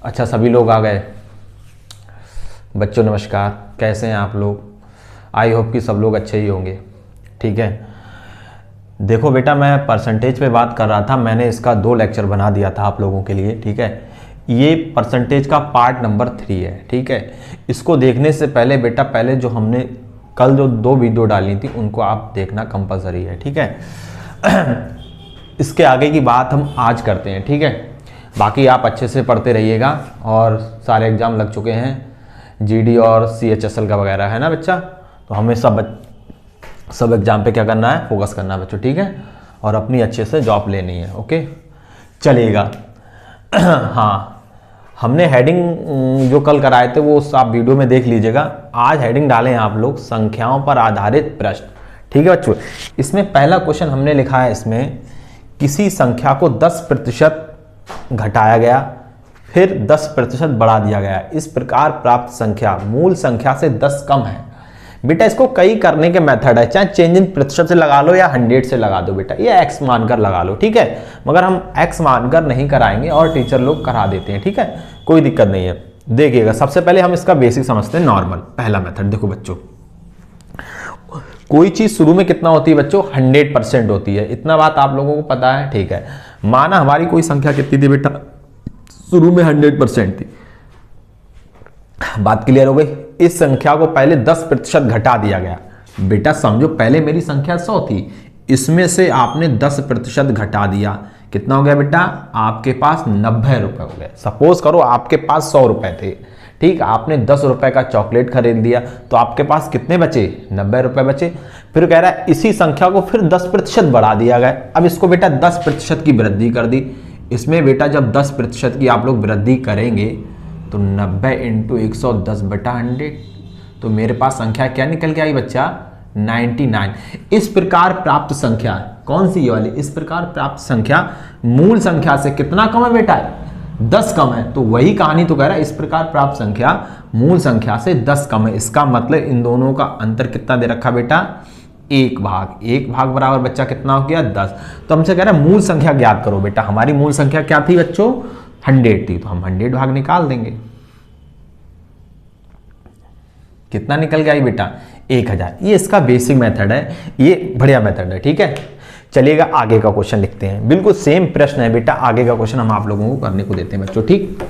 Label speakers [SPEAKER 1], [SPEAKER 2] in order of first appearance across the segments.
[SPEAKER 1] अच्छा, सभी लोग आ गए। बच्चों नमस्कार, कैसे हैं आप लोग? आई होप कि सब लोग अच्छे ही होंगे। ठीक है, देखो बेटा, मैं परसेंटेज पे बात कर रहा था। मैंने इसका 2 लेक्चर बना दिया था आप लोगों के लिए। ठीक है, ये परसेंटेज का पार्ट नंबर 3 है। ठीक है, इसको देखने से पहले बेटा, पहले जो हमने कल जो 2 वीडियो डाली थी उनको आप देखना कंपलसरी है। ठीक है, इसके आगे की बात हम आज करते हैं। ठीक है, बाकी आप अच्छे से पढ़ते रहिएगा। और सारे एग्ज़ाम लग चुके हैं, जीडी और CHSL का वगैरह, है ना बच्चा? तो हमें सब एग्ज़ाम पे क्या करना है, फोकस करना है बच्चों। ठीक है, और अपनी अच्छे से जॉब लेनी है। ओके, चलिएगा। हाँ, हमने हेडिंग जो कल कराए थे वो आप वीडियो में देख लीजिएगा। आज हेडिंग डालें आप लोग, संख्याओं पर आधारित प्रश्न। ठीक है बच्चों, इसमें पहला क्वेश्चन हमने लिखा है, इसमें किसी संख्या को 10% घटाया गया फिर 10% बढ़ा दिया गया, इस प्रकार प्राप्त संख्या मूल संख्या से 10 कम है। बेटा इसको कई करने के मेथड है, चाहे चेंज इन प्रतिशत से लगा लो या 100 से लगा दो बेटा, ये x मानकर लगा लो। ठीक है, मगर हम x मानकर नहीं कराएंगे और टीचर लोग करा देते हैं। ठीक है, कोई दिक्कत नहीं है। देखिएगा, सबसे पहले हम इसका बेसिक समझते हैं, नॉर्मल पहला मेथड। देखो बच्चों, कोई चीज शुरू में कितना होती है बच्चों, 100% होती है। इतना बात आप लोगों को पता है। ठीक है, माना हमारी कोई संख्या कितनी थी बेटा, शुरू में 100% थी। बात क्लियर हो गई? इस संख्या को पहले 10% घटा दिया गया। बेटा समझो, पहले मेरी संख्या 100 थी, इसमें से आपने 10% घटा दिया, कितना हो गया बेटा? आपके पास 90 रुपए हो गए। सपोज करो आपके पास 100 रुपए थे। ठीक, आपने 10 रुपए का चॉकलेट खरीद लिया, तो आपके पास कितने बचे? 90 रुपए बचे। फिर कह रहा है इसी संख्या को फिर 10% बढ़ा दिया गया। अब इसको बेटा 10% की वृद्धि कर दी। इसमें बेटा जब 10% की आप लोग वृद्धि करेंगे तो 90 × 110/100, तो मेरे पास संख्या क्या निकल के आई बच्चा? 99। इस प्रकार प्राप्त संख्या, कौन सी ये वाली? इस प्रकार प्राप्त संख्या मूल संख्या से कितना कम है बेटा? 10 कम है। तो वही कहानी तो कह रहा है, इस प्रकार प्राप्त संख्या मूल संख्या से 10 कम है। इसका मतलब इन दोनों का अंतर कितना दे रखा बेटा? 1 भाग। 1 भाग बराबर बच्चा कितना हो गया? 10। तो हमसे कह रहा है मूल संख्या ज्ञात करो। बेटा हमारी मूल संख्या क्या थी बच्चों? 100 थी, तो हम 100 भाग निकाल देंगे। कितना निकल गया बेटा? 1000। ये इसका बेसिक मेथड है, ये बढ़िया मेथड है। ठीक है, चलिएगा आगे का क्वेश्चन लिखते हैं। बिल्कुल सेम प्रश्न है बेटा, आगे का क्वेश्चन हम आप लोगों को करने को देते हैं बच्चों। ठीक,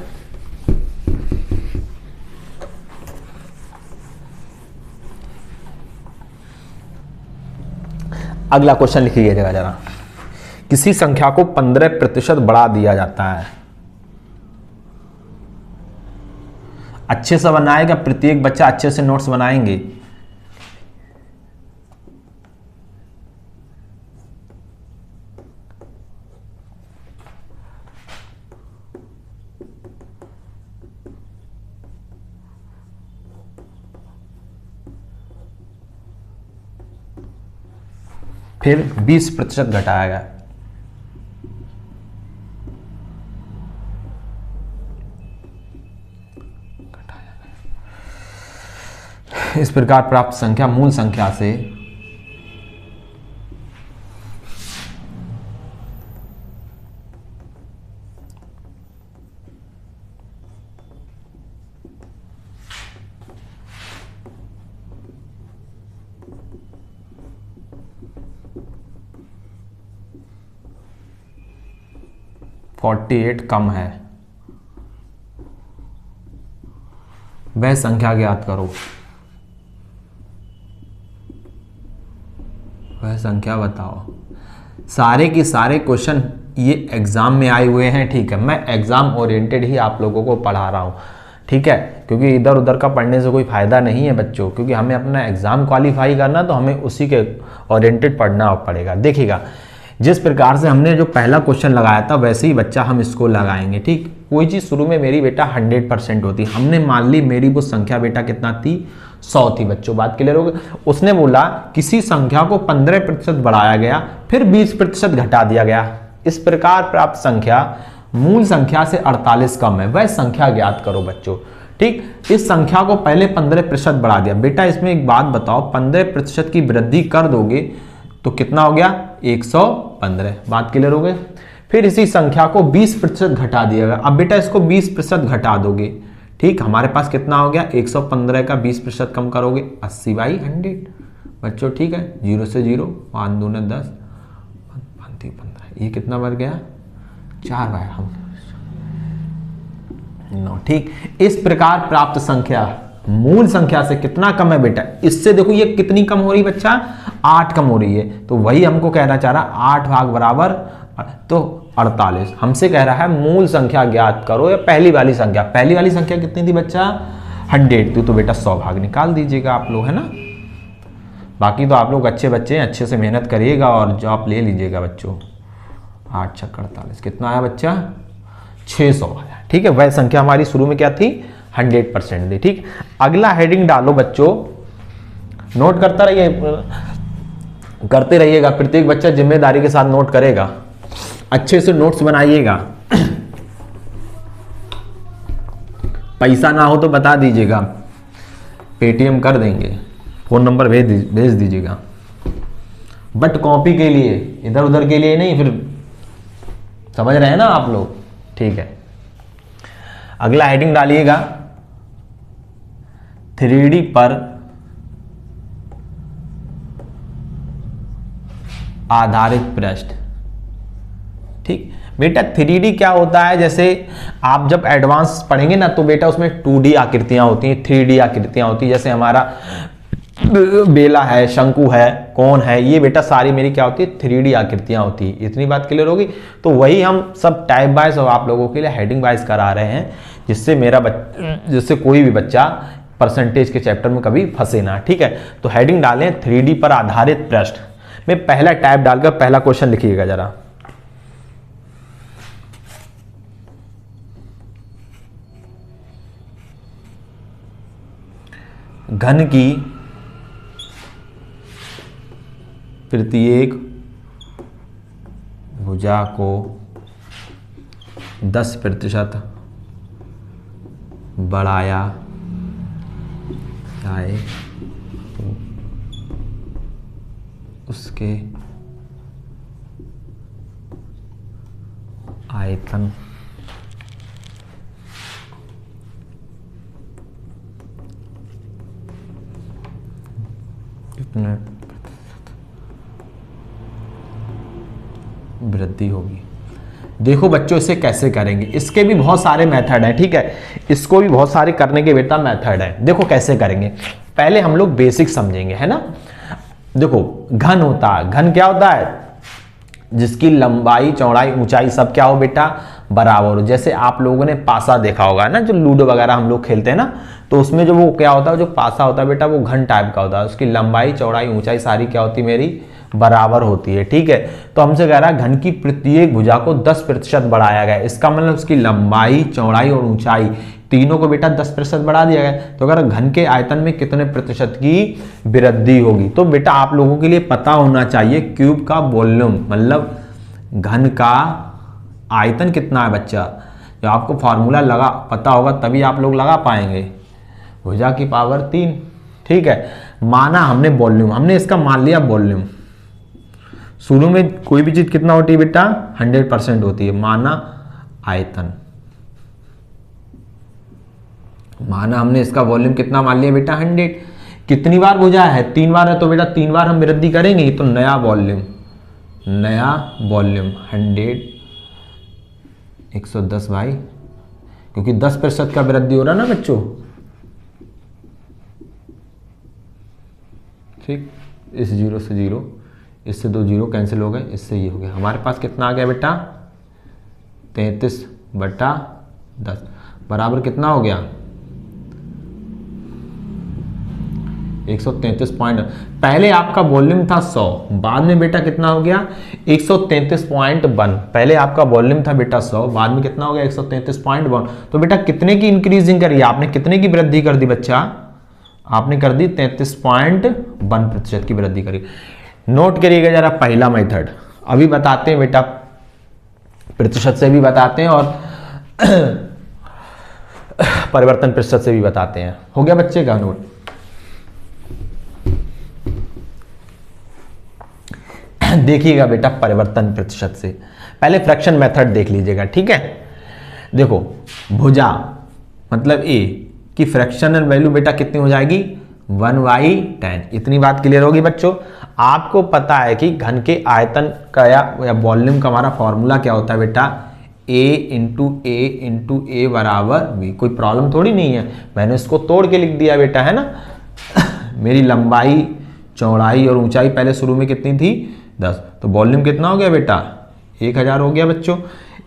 [SPEAKER 1] अगला क्वेश्चन लिखिएगा जरा। किसी संख्या को 15% बढ़ा दिया जाता है। अच्छे से बनाएगा, प्रत्येक बच्चा अच्छे से नोट्स बनाएंगे। फिर 20% घटाया गया। इस प्रकार प्राप्त संख्या मूल संख्या से कम है। वह संख्या ज्ञात करो। वह संख्या बताओ। सारे के सारे क्वेश्चन ये एग्जाम में आए हुए हैं। ठीक है, मैं एग्जाम ओरिएंटेड ही आप लोगों को पढ़ा रहा हूं। ठीक है, क्योंकि इधर उधर का पढ़ने से कोई फायदा नहीं है बच्चों, क्योंकि हमें अपना एग्जाम क्वालिफाई करना, तो हमें उसी के ओरिएंटेड पढ़ना पड़ेगा। देखिएगा, जिस प्रकार से हमने जो पहला क्वेश्चन लगाया था वैसे ही बच्चा हम इसको लगाएंगे। ठीक, कोई चीज़ शुरू में मेरी बेटा 100% होती, हमने मान ली मेरी वो संख्या बेटा कितना थी? 100 थी बच्चों। बात क्लियर हो गई? उसने बोला किसी संख्या को 15% बढ़ाया गया फिर 20% घटा दिया गया, इस प्रकार प्राप्त संख्या मूल संख्या से 48 कम है, वह संख्या ज्ञात करो बच्चों। ठीक, इस संख्या को पहले 15% बढ़ा दिया। बेटा इसमें एक बात बताओ, 15% की वृद्धि कर दोगे तो कितना हो गया? 115। बात क्लियर हो गई? फिर इसी संख्या को 20% घटा दिया गया। अब बेटा इसको 20% घटा दोगे, ठीक, हमारे पास कितना हो गया, 115 का 20% कम करोगे 80/100 बच्चों, ठीक है, 0 से 0, 5 दूने 10, 5 3 15, ये कितना बढ़ गया 4/9, ठीक। इस प्रकार प्राप्त संख्या मूल संख्या से कितना कम है बेटा, इससे देखो ये कितनी कम हो रही बच्चा, 8 कम हो रही है, तो वही हमको कहना चाह रहा 8 भाग बराबर तो 48। हमसे कह रहा है मूल संख्या ज्ञात करो या पहली वाली संख्या। पहली वाली संख्या कितनी थी बच्चा 100 थी, तो बेटा 100 भाग निकाल दीजिएगा आप लोग, है ना। बाकी तो आप लोग अच्छे बच्चे हैं, अच्छे से मेहनत करिएगा और जॉब ले लीजिएगा बच्चों। 8 छक्का 48 कितना आया बच्चा 600 आया, ठीक है। वह संख्या हमारी शुरू में क्या थी 100% थी, ठीक। अगला हेडिंग डालो बच्चों, नोट करते रहिएगा, प्रत्येक बच्चा जिम्मेदारी के साथ नोट करेगा, अच्छे से नोट्स बनाइएगा। पैसा ना हो तो बता दीजिएगा, पेटीएम कर देंगे, फोन नंबर भेज दीजिएगा, बट कॉपी के लिए, इधर उधर के लिए नहीं, फिर समझ रहे हैं ना आप लोग, ठीक है। अगला हेडिंग डालिएगा 3D पर आधारित पृष्ठ, ठीक। बेटा 3D क्या होता है, जैसे आप जब एडवांस पढ़ेंगे ना तो बेटा उसमें 2D आकृतियां होती हैं, 3D आकृतियां होती हैं, जैसे हमारा बेला है, शंकु है, कौन है, ये बेटा सारी मेरी क्या होती है 3D आकृतियां होती है। इतनी बात क्लियर होगी। तो वही हम सब टाइप वाइज और आप लोगों के लिए हेडिंग वाइज करा रहे हैं, जिससे कोई भी बच्चा परसेंटेज के चैप्टर में कभी फंसे ना, ठीक है। तो हेडिंग डालें 3D पर आधारित पृष्ठ में पहला टाइप डालकर पहला क्वेश्चन लिखिएगा जरा। घन की प्रत्येक भुजा को 10% बढ़ाया जाए तो उसके आयतन कितने वृद्धि होगी। देखो बच्चों इसे कैसे करेंगे, इसके भी बहुत सारे मेथड हैं, ठीक है, इसको भी बहुत सारे करने के बेटा मेथड है। देखो कैसे करेंगे, पहले हम लोग बेसिक समझेंगे, है ना। देखो घन होता है, घन क्या होता है, जिसकी लंबाई चौड़ाई ऊंचाई सब क्या हो बेटा बराबर हो। जैसे आप लोगों ने पासा देखा होगा ना, जो लूडो वगैरह हम लोग खेलते हैं ना, तो उसमें जो वो क्या होता है, जो पासा होता है बेटा वो घन टाइप का होता है, उसकी लंबाई चौड़ाई ऊंचाई सारी क्या होती है मेरी बराबर होती है, ठीक है। तो हमसे कह रहा है घन की प्रत्येक भुजा को 10% बढ़ाया गया, इसका मतलब उसकी लंबाई चौड़ाई और ऊंचाई तीनों को बेटा 10% बढ़ा दिया गया। तो अगर घन के आयतन में कितने प्रतिशत की वृद्धि होगी, तो बेटा आप लोगों के लिए पता होना चाहिए क्यूब का वॉल्यूम, मतलब घन का आयतन कितना है बच्चा, जो आपको फॉर्मूला लगा पता होगा तभी आप लोग लगा पाएंगे, भुजा की पावर 3, ठीक है। माना हमने वॉल्यूम, हमने इसका मान लिया वॉल्यूम। शुरू में कोई भी चीज कितना होती है बेटा 100% होती है, माना आयतन, माना हमने इसका वॉल्यूम कितना मान लिया बेटा 100। कितनी बार भुजा है 3 बार है, तो बेटा 3 बार हम वृद्धि करेंगे, तो नया वॉल्यूम 100 110 भाई, क्योंकि 10% का वृद्धि हो रहा ना बच्चों, ठीक। इस 0 से 0, इससे 2 0 कैंसिल हो गए, इससे ये हो गया, हमारे पास कितना आ गया बेटा 33/10 बराबर कितना हो गया 133 पॉइंट। पहले आपका वॉल्यूम था 100, बाद में बेटा कितना हो गया 133.1। पहले आपका वॉल्यूम था बेटा 100, बाद में कितना हो गया 133.1। तो बेटा कितने की इंक्रीजिंग करी, आपने कितने की वृद्धि कर दी बच्चा, आपने कर दी 33.1% की वृद्धि करी। नोट करिएगा जरा पहला मेथड, अभी बताते हैं बेटा, प्रतिशत से भी बताते हैं और परिवर्तन प्रतिशत से भी बताते हैं। हो गया बच्चे का नोट। देखिएगा बेटा परिवर्तन प्रतिशत से, पहले फ्रैक्शन मेथड देख लीजिएगा, ठीक है। देखो भुजा मतलब ए की फ्रैक्शनल वैल्यू बेटा कितनी हो जाएगी 1/10, इतनी बात क्लियर होगी बच्चों। आपको पता है कि घन के आयतन का या वॉल्यूम का हमारा फॉर्मूला क्या होता है बेटा, A बराबर V। कोई प्रॉब्लम थोड़ी नहीं है, मैंने इसको तोड़ के लिख दिया बेटा, है ना। मेरी लंबाई चौड़ाई और ऊंचाई पहले शुरू में कितनी थी 10, तो वॉल्यूम कितना हो गया बेटा 1000 हो गया बच्चों।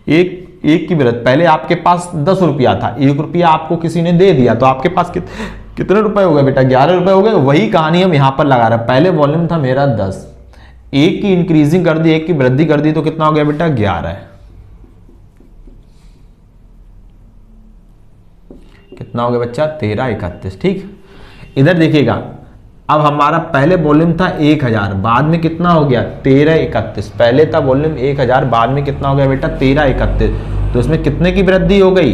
[SPEAKER 1] एक की वृत्त, पहले आपके पास 10 रुपया था, 1 रुपया आपको किसी ने दे दिया, तो आपके पास कितने रुपए हो गए बेटा 11 रुपए हो गए। वही कहानी हम यहां पर लगा रहे हैं, पहले वॉल्यूम था मेरा 10, एक की इंक्रीजिंग कर दी, एक की वृद्धि कर दी, तो कितना हो गया बेटा 11। कितना हो गया बच्चा 13 31, ठीक। इधर देखिएगा, अब हमारा पहले वॉल्यूम था 1000, बाद में कितना हो गया 13 31। पहले था वॉल्यूम 1000, बाद में कितना हो गया बेटा 13 31, तो इसमें कितने की वृद्धि हो गई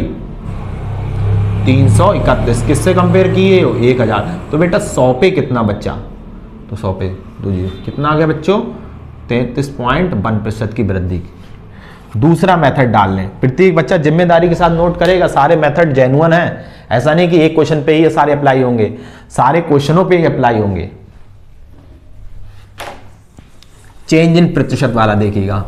[SPEAKER 1] 331। किससे कंपेयर किए हो 1000, तो बेटा 100 पे कितना बच्चा, तो 100 पे कितना आ गया बच्चों 33.1% की वृद्धि। दूसरा मेथड डाल लें, प्रत्येक बच्चा जिम्मेदारी के साथ नोट करेगा, सारे मेथड जेन्युइन है, ऐसा नहीं कि एक क्वेश्चन पे ही ये सारे अप्लाई होंगे, सारे क्वेश्चनों पे ही अप्लाई होंगे। चेंज इन प्रतिशत वाला देखिएगा,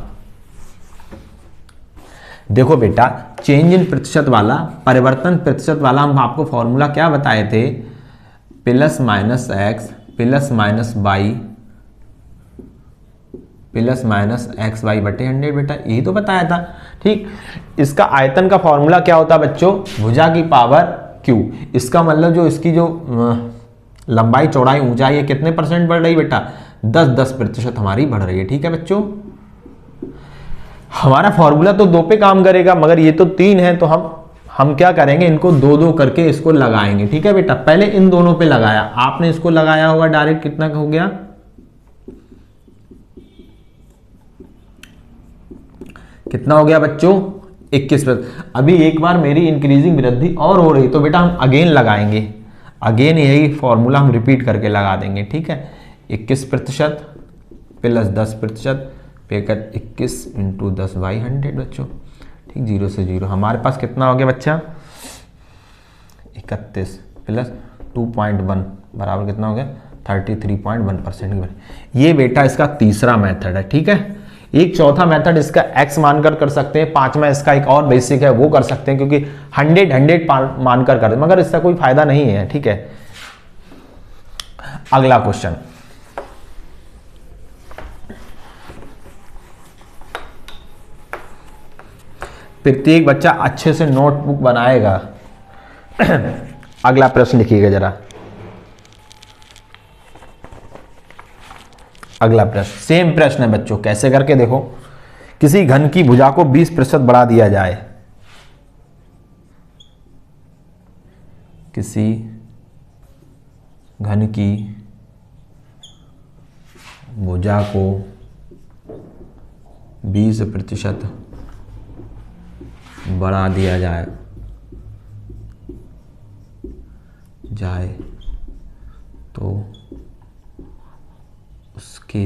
[SPEAKER 1] देखो बेटा चेंज इन प्रतिशत वाला, परिवर्तन प्रतिशत वाला, हम आपको फॉर्मूला क्या बताए थे, plus minus x plus minus y plus minus x y बटे 100 बेटा, यही तो बताया था, ठीक। इसका आयतन का फॉर्मूला क्या होता है बच्चों, भुजा की पावर क्यू। इसका मतलब जो इसकी जो लंबाई चौड़ाई ऊंचाई है कितने परसेंट बढ़ रही बेटा 10% हमारी बढ़ रही है, ठीक है बच्चों। हमारा फॉर्मूला तो 2 पे काम करेगा, मगर ये तो 3 है, तो हम क्या करेंगे, इनको 2 करके इसको लगाएंगे, ठीक है बेटा। पहले इन दोनों पे लगाया, आपने इसको लगाया होगा डायरेक्ट, कितना हो गया, कितना हो गया बच्चों 21%। अभी एक बार मेरी इंक्रीजिंग वृद्धि और हो रही, तो बेटा हम अगेन लगाएंगे, अगेन यही फॉर्मूला हम रिपीट करके लगा देंगे, ठीक है। 21% प्लस 10% पेकर 21 इंटू 10/100 बच्चों, ठीक। 0 से 0 हमारे पास कितना हो गया बच्चा 31 प्लस 2.1 बराबर कितना हो गया 33.1%। ये बेटा इसका तीसरा मेथड है, ठीक है। एक चौथा मेथड इसका x मानकर कर सकते हैं, पांचवा इसका एक और बेसिक है वो कर सकते हैं, क्योंकि 100 मानकर कर, मगर इसका कोई फायदा नहीं है, ठीक है। अगला क्वेश्चन, प्रत्येक बच्चा अच्छे से नोटबुक बनाएगा। अगला प्रश्न लिखिएगा जरा, अगला प्रश्न सेम प्रश्न है बच्चों, कैसे करके देखो, किसी घन की भुजा को 20% बढ़ा दिया जाए, किसी घन की भुजा को 20% बढ़ा दिया जाए तो उसके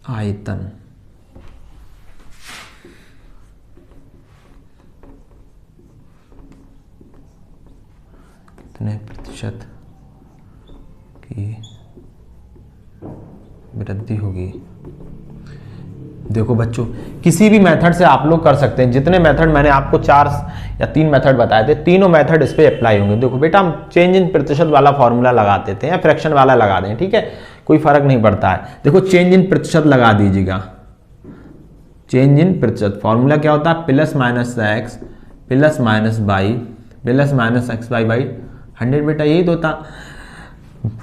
[SPEAKER 1] आयतन कितने प्रतिशत की वृद्धि होगी। देखो बच्चों, किसी भी मेथड से आप लोग कर सकते हैं, जितने मेथड मैंने आपको 4 या 3 मेथड बताए थे, तीनों मेथड इस पे अप्लाई होंगे। देखो बेटा, हम चेंज इन प्रतिशत वाला फॉर्मूला लगा देते हैं या फ्रैक्शन वाला लगा दें, ठीक है, कोई फर्क नहीं पड़ता है। देखो चेंज इन प्रतिशत लगा दीजिएगा, चेंज इन प्रतिशत फॉर्मूला क्या होता है, plus minus x plus minus y plus minus x y by 100 बेटा, यही तो होता।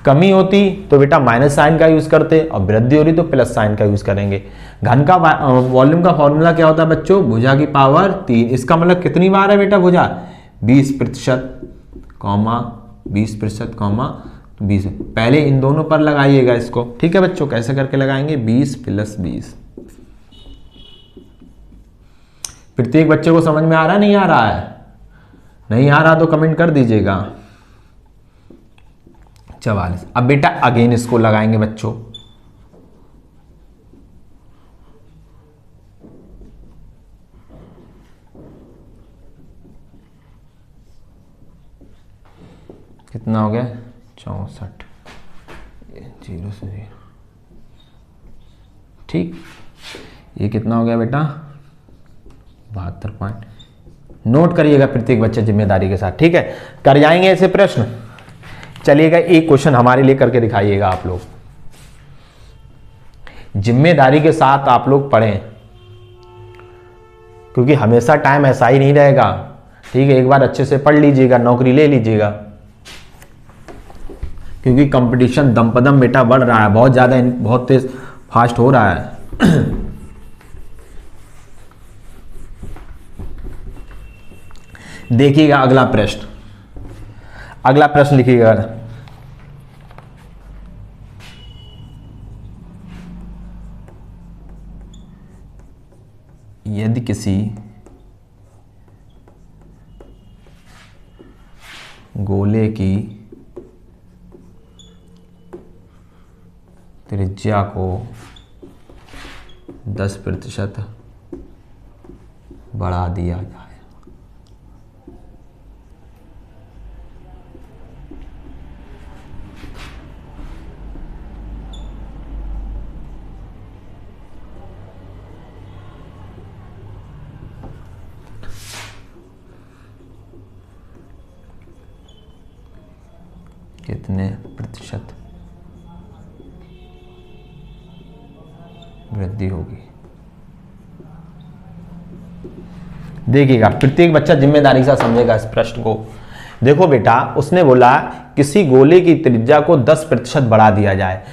[SPEAKER 1] कमी होती तो बेटा माइनस साइन का यूज करते, और वृद्धि हो रही तो प्लस साइन का यूज करेंगे। घन का वॉल्यूम का फॉर्मूला क्या होता है बच्चों, भुजा की पावर 3। इसका मतलब कितनी बार है बेटा भुजा 20% कॉमा 20% कॉमा 20। पहले इन दोनों पर लगाइएगा इसको, ठीक है बच्चों। कैसे करके लगाएंगे, 20 प्लस 20। प्रत्येक बच्चे को समझ में आ रहा नहीं आ रहा है, नहीं आ रहा तो कमेंट कर दीजिएगा। 44। अब बेटा अगेन इसको लगाएंगे बच्चों, कितना हो गया 64, 0 से 0, ठीक। ये कितना हो गया बेटा 72 पॉइंट। नोट करिएगा प्रत्येक बच्चे जिम्मेदारी के साथ, ठीक है। कर जाएंगे ऐसे प्रश्न। चलिएगा एक क्वेश्चन हमारे लिए करके दिखाइएगा आप लोग, जिम्मेदारी के साथ आप लोग पढ़ें, क्योंकि हमेशा टाइम ऐसा ही नहीं रहेगा, ठीक है। एक बार अच्छे से पढ़ लीजिएगा, नौकरी ले लीजिएगा, क्योंकि कंपटीशन दम बेटा बढ़ रहा है, बहुत ज़्यादा, बहुत तेज फास्ट हो रहा है। देखिएगा अगला प्रश्न, अगला प्रश्न लिखिएगा। यदि किसी गोले की त्रिज्या को 10% बढ़ा दिया जाए, कितने प्रतिशत वृद्धि होगी। देखिएगा प्रत्येक बच्चा जिम्मेदारी से समझेगा इस प्रश्न को। देखो बेटा, उसने बोला किसी गोले की त्रिज्या को 10% बढ़ा दिया जाए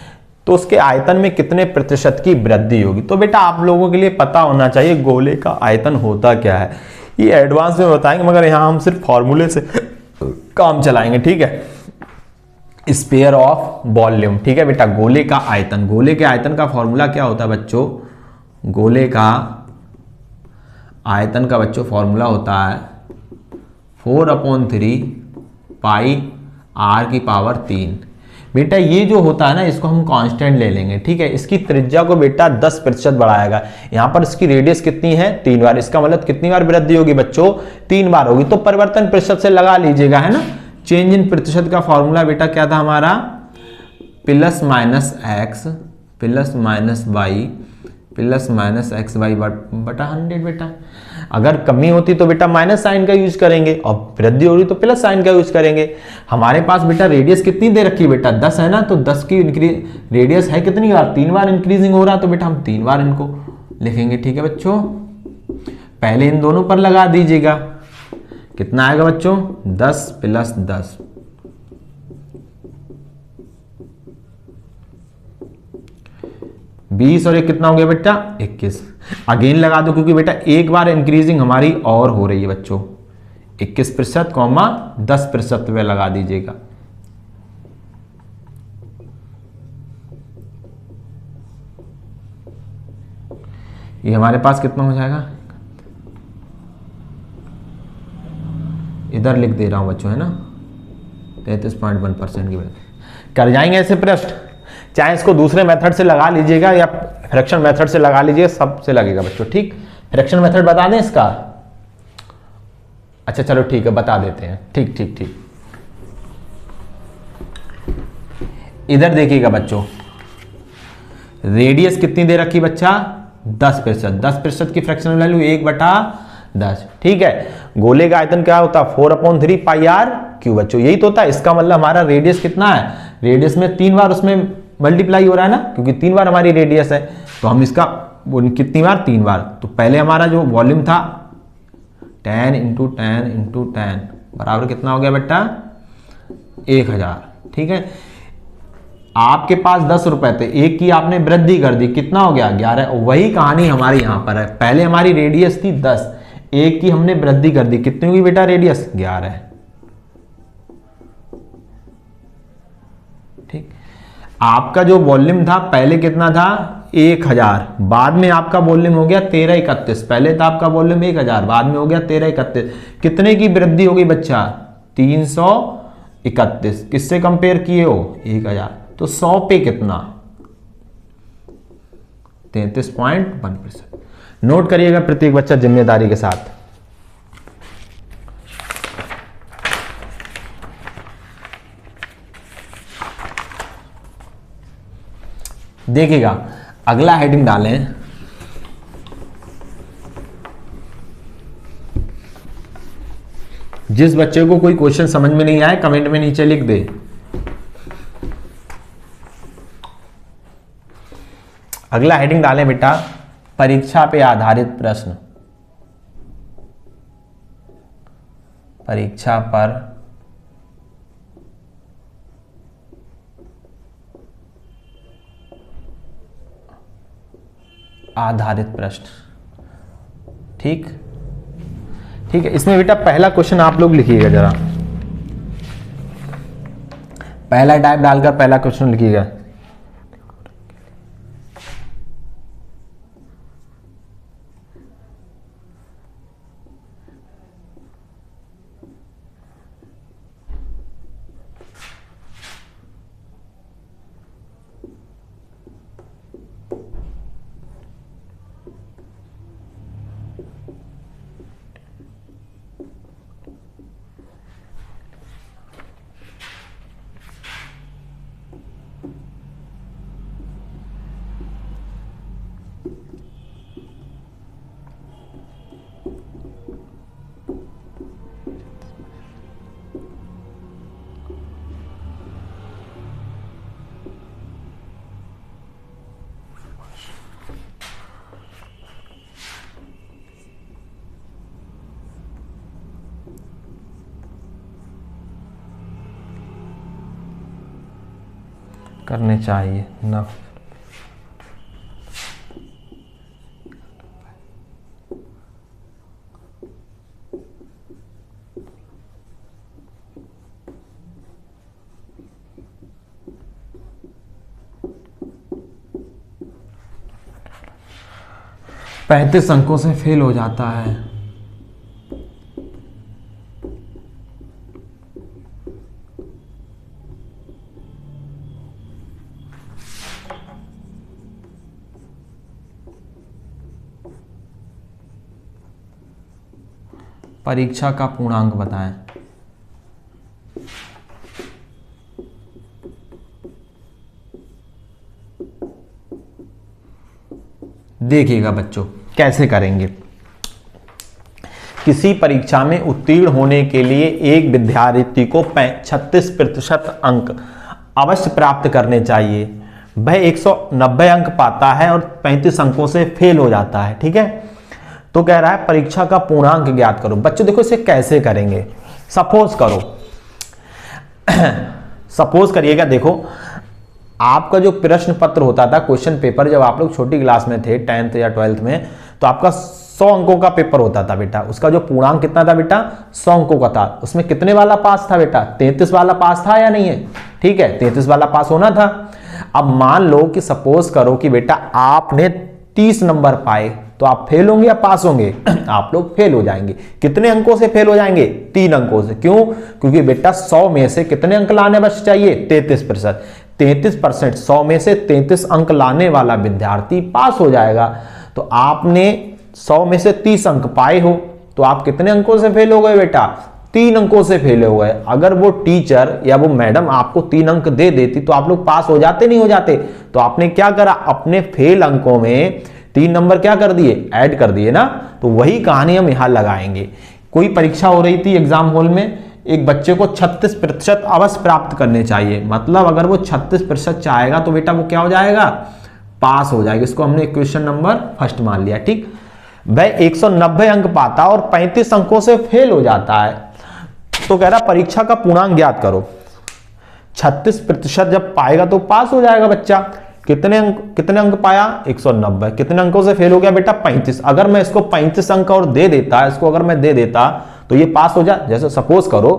[SPEAKER 1] तो उसके आयतन में कितने प्रतिशत की वृद्धि होगी। तो बेटा आप लोगों के लिए पता होना चाहिए गोले का आयतन होता क्या है, ये एडवांस में बताएंगे, मगर यहां हम सिर्फ फॉर्मूले से काम चलाएंगे, ठीक है। स्पेयर ऑफ वॉल्यूम, ठीक है बेटा। गोले का आयतन, गोले के आयतन का फॉर्मूला क्या होता है बच्चों, गोले का आयतन का बच्चों फॉर्मूला होता है 4/3 पाई r की पावर 3। बेटा ये जो होता है ना, इसको हम कांस्टेंट ले लेंगे, ठीक है। इसकी त्रिज्या को बेटा 10% बढ़ाएगा। यहां पर इसकी रेडियस कितनी है 3 बार, इसका मतलब कितनी बार वृद्धि होगी बच्चों 3 बार होगी। तो परिवर्तन प्रतिशत से लगा लीजिएगा, है ना। चेंज इन प्रतिशत का फॉर्मूला बेटा क्या था हमारा, +- x + -y +- xy बटा 100 बेटा। अगर कमी होती तो बेटा माइनस साइन का यूज करेंगे, और वृद्धि हो रही तो प्लस साइन का यूज करेंगे। हमारे पास बेटा रेडियस कितनी दे रखी है बेटा 10 है ना, तो 10 की रेडियस है कितनी बार 3 बार इंक्रीजिंग हो रहा, तो बेटा हम 3 बार इनको लिखेंगे, ठीक है बच्चों। पहले इन दोनों पर लगा दीजिएगा, कितना आएगा बच्चों 10 + 10, बीस, और एक कितना हो गया बेटा 21। अगेन लगा दो, क्योंकि बेटा एक बार इंक्रीजिंग हमारी और हो रही है बच्चों, 21% 10% पे लगा दीजिएगा। ये हमारे पास कितना हो जाएगा, इधर लिख दे रहा हूं बच्चों, है ना 33.1% की वृद्धि। कर जाएंगे ऐसे प्रश्न, चाहे इसको दूसरे मेथड से लगा लीजिएगा या फ्रैक्शन मेथड से लगा लीजिएगा, सबसे लगेगा बच्चों, ठीक। फ्रैक्शन मेथड बता दें इसका, अच्छा चलो ठीक है बता देते हैं, ठीक ठीक ठीक। इधर देखिएगा बच्चों, रेडियस कितनी दे रखी बच्चा 10%, 10% की फ्रैक्शनल वैल्यू 1/10, ठीक है। गोले का आयतन क्या होता है 4/3 पाई r क्यूब बच्चों, यही तो होता है। इसका मतलब हमारा रेडियस कितना है, रेडियस में 3 बार उसमें मल्टीप्लाई हो रहा है ना, क्योंकि 3 बार हमारी रेडियस है, तो हम इसका कितनी बार 3 बार। तो पहले हमारा जो वॉल्यूम था 10 × 10 × 10 बराबर कितना हो गया बेटा 1000, ठीक है। आपके पास 10 रुपए थे, एक की आपने वृद्धि कर दी, कितना हो गया 11। वही कहानी हमारी यहां पर है, पहले हमारी रेडियस थी 10, एक की हमने वृद्धि कर दी, कितनी हुई बेटा रेडियस 11, ठीक। आपका जो वॉल्यूम था पहले कितना था 1000, बाद में आपका वॉल्यूम हो गया 1331, पहले था आपका वॉल्यूम 1000, बाद में हो गया 1331, कितने की वृद्धि हो गई बच्चा 331, किससे कंपेयर किए हो 1000, तो 100 पे कितना 33.1%। नोट करिएगा प्रत्येक बच्चा जिम्मेदारी के साथ। देखिएगा अगला हेडिंग डालें, जिस बच्चे को कोई क्वेश्चन समझ में नहीं आए कमेंट में नीचे लिख दे। अगला हेडिंग डालें बेटा, परीक्षा पे आधारित प्रश्न। परीक्षा पर आधारित प्रश्न। ठीक ठीक है, इसमें बेटा पहला क्वेश्चन आप लोग लिखिएगा जरा, पहला टाइप डालकर पहला क्वेश्चन लिखिएगा। करने चाहिए ना। पैंतीस अंकों से फेल हो जाता है। परीक्षा का पूर्णांक बताएं। देखिएगा बच्चों कैसे करेंगे। किसी परीक्षा में उत्तीर्ण होने के लिए एक विद्यार्थी को 36% अंक अवश्य प्राप्त करने चाहिए। वह 190 अंक पाता है और 35 अंकों से फेल हो जाता है। ठीक है, तो कह रहा है परीक्षा का पूर्णांक ज्ञात करो। बच्चों देखो इसे कैसे करेंगे, सपोज करो सपोज करिएगा, देखो आपका जो प्रश्न पत्र होता था, क्वेश्चन पेपर, जब आप लोग छोटी क्लास में थे 10th या 12th में, तो आपका 100 अंकों का पेपर होता था बेटा। उसका जो पूर्णांक कितना था बेटा, 100 अंकों का था। उसमें कितने वाला पास था बेटा, 33 वाला पास था या नहीं है। ठीक है, 33 वाला पास होना था। अब मान लो कि सपोज करो कि बेटा आपने 30 नंबर पाए, तो आप फेल होंगे या पास होंगे आप लोग फेल हो जाएंगे। कितने अंकों से फेल हो जाएंगे, 3 अंकों से। क्यों, क्योंकि बेटा 100 में से कितने अंक लाने बस चाहिए, 33%। 33%, 100 में से 33 अंक लाने वाला विद्यार्थी पास हो जाएगा। तो आपने 100 में से 30 अंक पाए हो, तो आप कितने अंकों से फेल हो गए बेटा, 3 अंकों से फेल हो गए। अगर वो टीचर या वो मैडम आपको 3 अंक दे देती तो आप लोग पास हो जाते, नहीं हो जाते। तो आपने क्या करा, अपने फेल अंकों में 3 नंबर क्या कर दिए, ऐड कर दिए ना। तो वही कहानी हम यहां लगाएंगे। कोई परीक्षा हो रही थी एग्जाम हॉल में, एक बच्चे को 36% अवश्य प्राप्त करने चाहिए। मतलब अगर वो 36% चाहेगा तो बेटा वो क्या हो जाएगा, पास हो जाएगा। इसको हमने क्वेश्चन नंबर फर्स्ट मान लिया। ठीक, वह 190 अंक पाता और 35 अंकों से फेल हो जाता है। तो कह रहा परीक्षा का पूर्णांक ज्ञात करो। 36% जब पाएगा तो पास हो जाएगा बच्चा। कितने अंक पाया, 190। कितने अंकों से फेल हो गया बेटा, 35। अगर मैं इसको 35 अंक और दे देता, इसको अगर मैं दे देता तो ये पास हो जाए। जैसे सपोज करो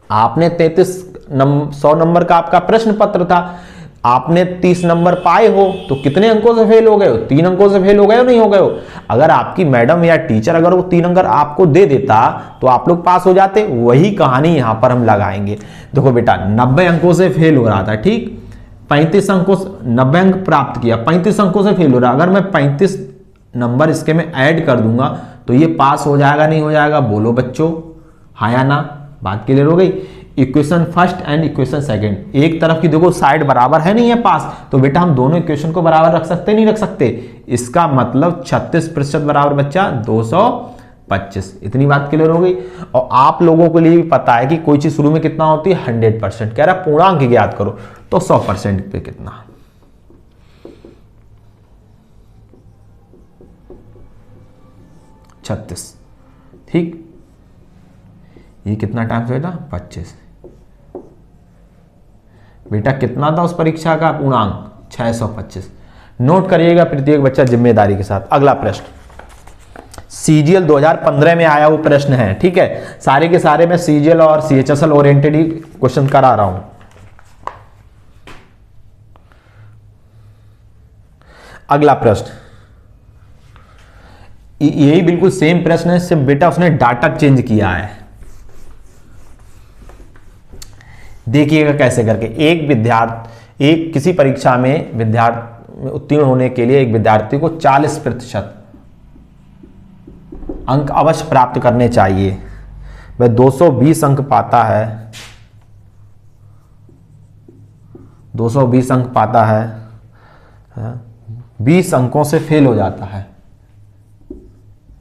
[SPEAKER 1] आपने 100 नंबर का आपका प्रश्न पत्र था, आपने 30 नंबर पाए हो, तो कितने अंकों से फेल हो गए हो, 3 अंकों से फेल हो गए हो, नहीं हो गए हो। अगर आपकी मैडम या टीचर अगर वो 3 अंक आपको दे देता तो आप लोग पास हो जाते। वही कहानी यहां पर हम लगाएंगे। देखो बेटा 90 अंकों से फेल हो रहा था, ठीक, 35 अंकों, 90 अंक प्राप्त किया, 35 अंकों से फेल हो रहा। अगर मैं 35 नंबर इसके में ऐड कर दूंगा तो ये पास हो जाएगा, नहीं हो जाएगा, बोलो बच्चों, हाँ या ना। बात क्लियर हो गई। Equation first and equation second, एक तरफ की देखो साइड बराबर है नहीं है पास, तो बेटा हम दोनों इक्वेशन को बराबर रख सकते नहीं रख सकते। इसका मतलब 36% बराबर बच्चा 225। इतनी बात क्लियर हो गई। और आप लोगों के लिए भी पता है कि कोई चीज शुरू में कितना होती है 100%, कह रहा है पूर्णांक ज्ञात करो, तो 100% पे कितना 36। ठीक, ये कितना टाइम्स बेटा 25। बेटा कितना था उस परीक्षा का पूर्णांक 625। नोट करिएगा प्रत्येक बच्चा जिम्मेदारी के साथ। अगला प्रश्न सीजीएल 2015 में आया वो प्रश्न है, ठीक है। सारे के सारे मैं सीजीएल और सीएचएसएल ओरिएंटेड ही क्वेश्चन करा रहा हूं। अगला प्रश्न यही बिल्कुल सेम प्रश्न है, सिर्फ बेटा उसने डाटा चेंज किया है। देखिएगा कैसे करके। एक किसी परीक्षा में विद्यार्थी उत्तीर्ण होने के लिए एक विद्यार्थी को 40% अंक अवश्य प्राप्त करने चाहिए। वह 220 अंक पाता है, 220 अंक पाता है, 20 अंकों से फेल हो जाता है,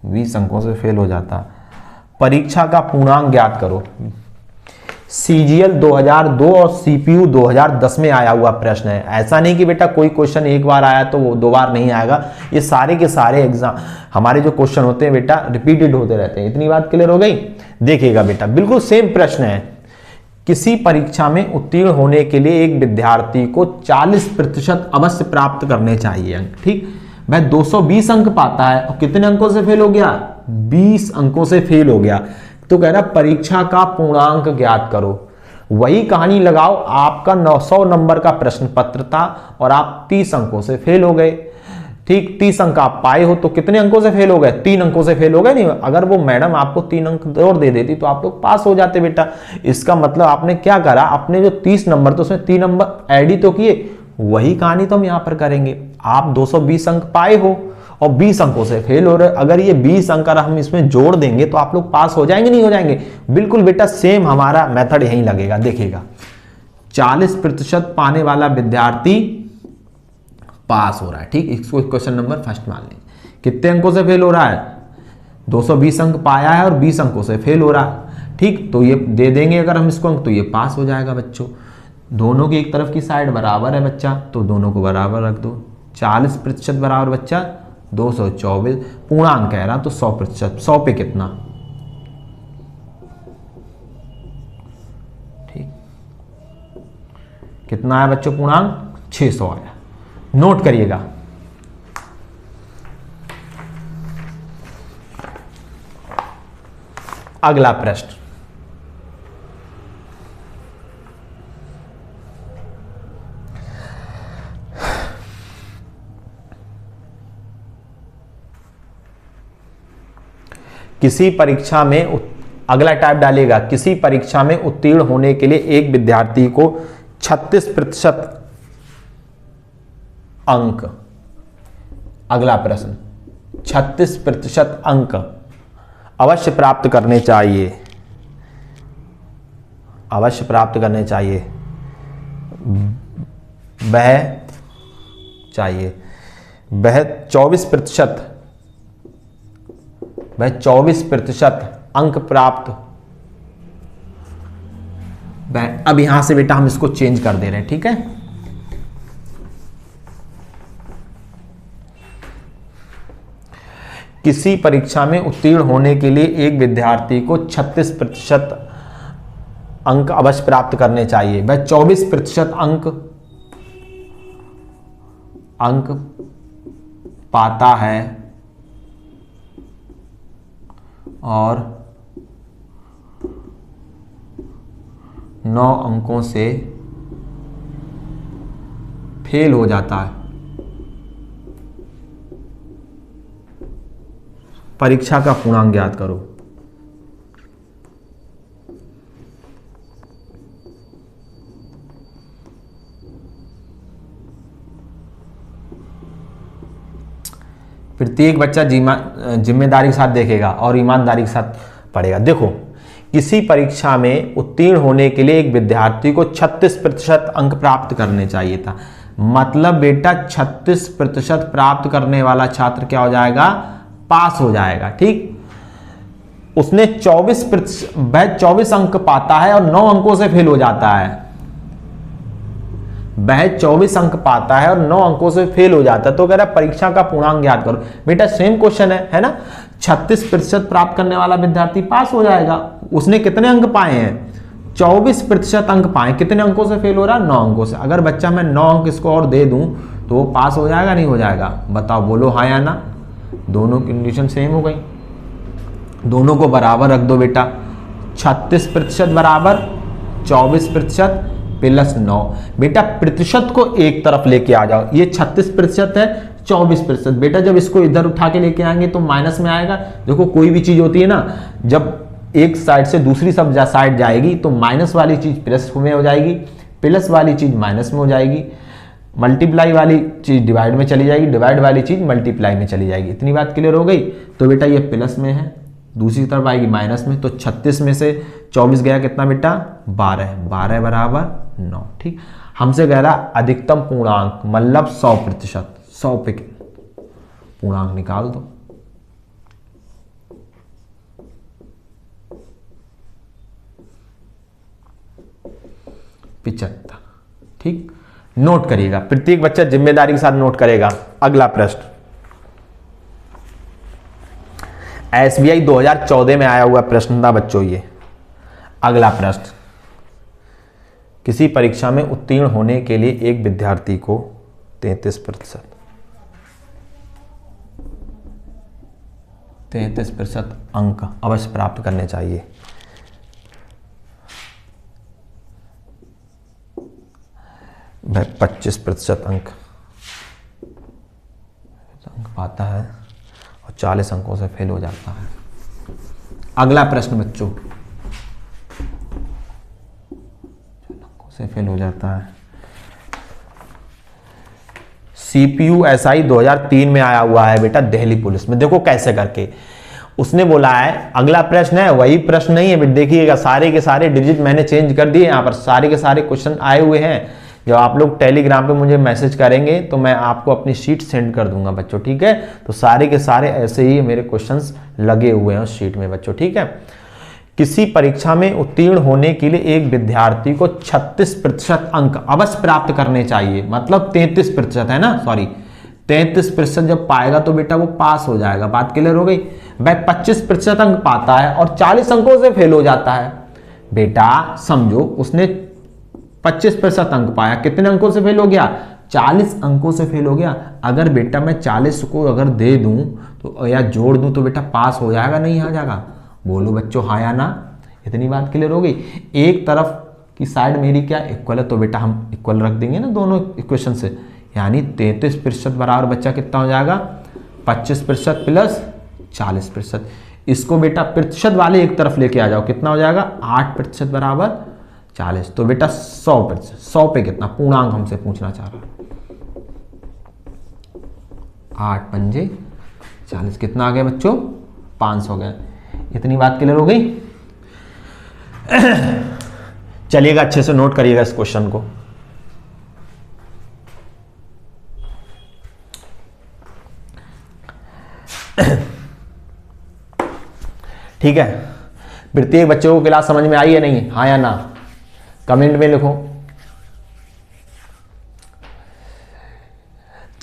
[SPEAKER 1] 20 अंकों से फेल हो जाता। परीक्षा का पूर्णांक ज्ञात करो। सीजीएल 2002 और सीपीयू 2010 में आया हुआ प्रश्न है। ऐसा नहीं कि बेटा कोई क्वेश्चन एक बार आया तो वो दो बार नहीं आएगा। ये सारे के सारे एग्जाम हमारे जो क्वेश्चन होते हैं बेटा रिपीटेड होते रहते हैं। इतनी बात क्लियर हो गई। देखिएगा बेटा बिल्कुल सेम प्रश्न है। किसी परीक्षा में उत्तीर्ण होने के लिए एक विद्यार्थी को 40% अवश्य प्राप्त करने चाहिए अंक, ठीक। वह 220 अंक पाता है और कितने अंकों से फेल हो गया 20 अंकों से फेल हो गया। तो कह रहा परीक्षा का पूर्णांक ज्ञात करो। वही कहानी लगाओ, आपका 900 नंबर का प्रश्न पत्र था और आप 30 अंकों से फेल हो गए, ठीक। 30 अंक आप पाए हो तो कितने अंकों से फेल हो गए 3 अंकों से फेल हो गए। नहीं, अगर वो मैडम आपको 3 अंक और दे देती तो आप लोग पास हो जाते बेटा। इसका मतलब आपने क्या करा, अपने जो 30 नंबर तो उसमें 3 नंबर ऐड ही तो किए। वही कहानी तो हम यहां पर करेंगे। आप 220 अंक पाए हो और 20 अंकों से फेल हो रहे, अगर ये 20 अंक हम इसमें जोड़ देंगे तो आप लोग पास हो जाएंगे नहीं हो जाएंगे। बिल्कुल बेटा सेम हमारा मेथड यही लगेगा। देखिएगा 40% पाने वाला विद्यार्थी पास हो रहा है, ठीक। इसको क्वेश्चन नंबर फर्स्ट मान लीजिए। कितने अंकों से फेल हो रहा है 220 अंक पाया है और 20 अंकों से फेल हो रहा है, ठीक। तो ये दे देंगे अगर हम इसको अंक तो ये पास हो जाएगा बच्चों। दोनों की एक तरफ की साइड बराबर है बच्चा, तो दोनों को बराबर रख दो। 40% बराबर बच्चा 224। पूर्णांक कह रहा तो 100%। 100 पे कितना, ठीक। कितना है बच्चों पूर्णांक 600 आया। नोट करिएगा। अगला प्रश्न किसी परीक्षा में अगला टाइप डालिएगा। किसी परीक्षा में उत्तीर्ण होने के लिए एक विद्यार्थी को 36% अंक, अगला प्रश्न 36% अंक अवश्य प्राप्त करने चाहिए, अवश्य प्राप्त करने चाहिए। वह 24% अंक प्राप्त। अब यहां से बेटा हम इसको चेंज कर दे रहे हैं, ठीक है। किसी परीक्षा में उत्तीर्ण होने के लिए एक विद्यार्थी को 36% अंक अवश्य प्राप्त करने चाहिए। वह 24% अंक पाता है और 9 अंकों से फेल हो जाता है। परीक्षा का पूर्णांक ज्ञात करो। प्रत्येक बच्चा जिम्मेदारी के साथ देखेगा और ईमानदारी के साथ पढ़ेगा। देखो किसी परीक्षा में उत्तीर्ण होने के लिए एक विद्यार्थी को 36% अंक प्राप्त करने चाहिए था। मतलब बेटा 36% प्राप्त करने वाला छात्र क्या हो जाएगा, पास हो जाएगा। ठीक, उसने 24 अंक पाता है और 9 अंकों से फेल हो जाता है। वह 24 अंक पाता है और 9 अंकों से फेल हो जाता है, तो कह रहा है परीक्षा का पूर्णांक ज्ञात करो। बेटा सेम क्वेश्चन है ना, 36% प्राप्त करने वाला विद्यार्थी पास हो जाएगा। उसने कितने अंक पाए हैं, 24% अंक पाए। कितने अंकों से फेल हो रहा है, 9 अंकों से। अगर बच्चा मैं 9 अंक इसको और दे दूं तो वो पास हो जाएगा, नहीं हो जाएगा, बताओ, बोलो हाँ या ना। दोनों कंडीशन सेम हो गई, दोनों को बराबर रख दो बेटा। 36% बराबर 24% प्लस 9। बेटा प्रतिशत को एक तरफ लेके आ जाओ, ये 36% है, 24%। बेटा जब इसको इधर उठा के लेके आएंगे तो माइनस में आएगा। देखो कोई भी चीज होती है ना, जब एक साइड से दूसरी सब साइड जाएगी तो माइनस वाली चीज प्लस में हो जाएगी, प्लस वाली चीज माइनस में हो जाएगी, मल्टीप्लाई वाली चीज डिवाइड में चली जाएगी, डिवाइड वाली चीज मल्टीप्लाई में चली जाएगी। इतनी बात क्लियर हो गई। तो बेटा ये प्लस में है, दूसरी तरफ आएगी माइनस में, तो 36 में से 24 गया कितना बेटा, 12। 12 बराबर 9। ठीक, हमसे कह रहा अधिकतम पूर्णांक मतलब 100%, 100 पे पूर्णांक निकाल दो। $75। ठीक, नोट करिएगा, प्रत्येक बच्चा जिम्मेदारी के साथ नोट करेगा। अगला प्रश्न SBI 2014 में आया हुआ प्रश्न था बच्चों ये। अगला प्रश्न, किसी परीक्षा में उत्तीर्ण होने के लिए एक विद्यार्थी को 33% अंक अवश्य प्राप्त करने चाहिए। वह 25% अंक पाता है और 40 अंकों से फेल हो जाता है। अगला प्रश्न बच्चों, से फेल हो जाता है। CPU SI 2003 में आया हुआ है बेटा दिल्ली पुलिस में। देखो कैसे करके उसने बोला है, अगला प्रश्न है वही प्रश्न नहीं है बेटा, देखिएगा सारे के सारे डिजिट मैंने चेंज कर दिए। यहाँ पर सारे के सारे क्वेश्चन आए हुए हैं। जब आप लोग टेलीग्राम पे मुझे मैसेज करेंगे तो मैं आपको अपनी शीट सेंड कर दूंगा बच्चों। ठीक है, तो सारे के सारे ऐसे ही मेरे क्वेश्चंस लगे हुए हैं उस शीट में बच्चों। ठीक है, किसी परीक्षा में उत्तीर्ण होने के लिए एक विद्यार्थी को 36% अंक अवश्य प्राप्त करने चाहिए। मतलब 33% है ना, सॉरी 33% जब पाएगा तो बेटा वो पास हो जाएगा। बात क्लियर हो गई। वह 25% अंक पाता है और 40 अंकों से फेल हो जाता है। बेटा समझो उसने 25% अंक पाया, कितने अंकों से फेल हो गया, 40 अंकों से फेल हो गया। अगर बेटा मैं 40 को अगर दे दूं तो या जोड़ दूं तो बेटा पास हो जाएगा, नहीं आ जाएगा, बोलो बच्चों हाँ या ना। इतनी बात क्लियर हो गई। एक तरफ की साइड मेरी क्या इक्वल है तो बेटा हम इक्वल रख देंगे ना दोनों इक्वेशन से, यानी 33% बराबर बच्चा कितना हो जाएगा, 25% प्लस 40%। इसको बेटा प्रतिशत वाले एक तरफ लेके आ जाओ, कितना हो जाएगा 8% बराबर 40। तो बेटा 100%, 100 पे कितना पूर्णांक हमसे पूछना चाह रहा है, 8 पंजे 40, कितना आ गया बच्चों 500 गया। इतनी बात क्लियर हो गई। चलिएगा अच्छे से नोट करिएगा इस क्वेश्चन को। ठीक है, प्रत्येक बच्चों को क्लास समझ में आई है नहीं, हाँ या ना, कमेंट में लिखो।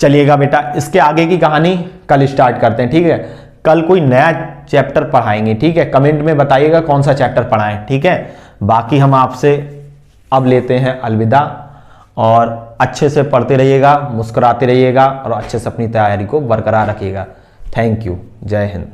[SPEAKER 1] चलिएगा बेटा इसके आगे की कहानी कल स्टार्ट करते हैं। ठीक है, कल कोई नया चैप्टर पढ़ाएंगे। ठीक है, कमेंट में बताइएगा कौन सा चैप्टर पढ़ाएं। ठीक है, बाकी हम आपसे अब लेते हैं अलविदा, और अच्छे से पढ़ते रहिएगा, मुस्कुराते रहिएगा और अच्छे से अपनी तैयारी को बरकरार रखिएगा। थैंक यू, जय हिंद।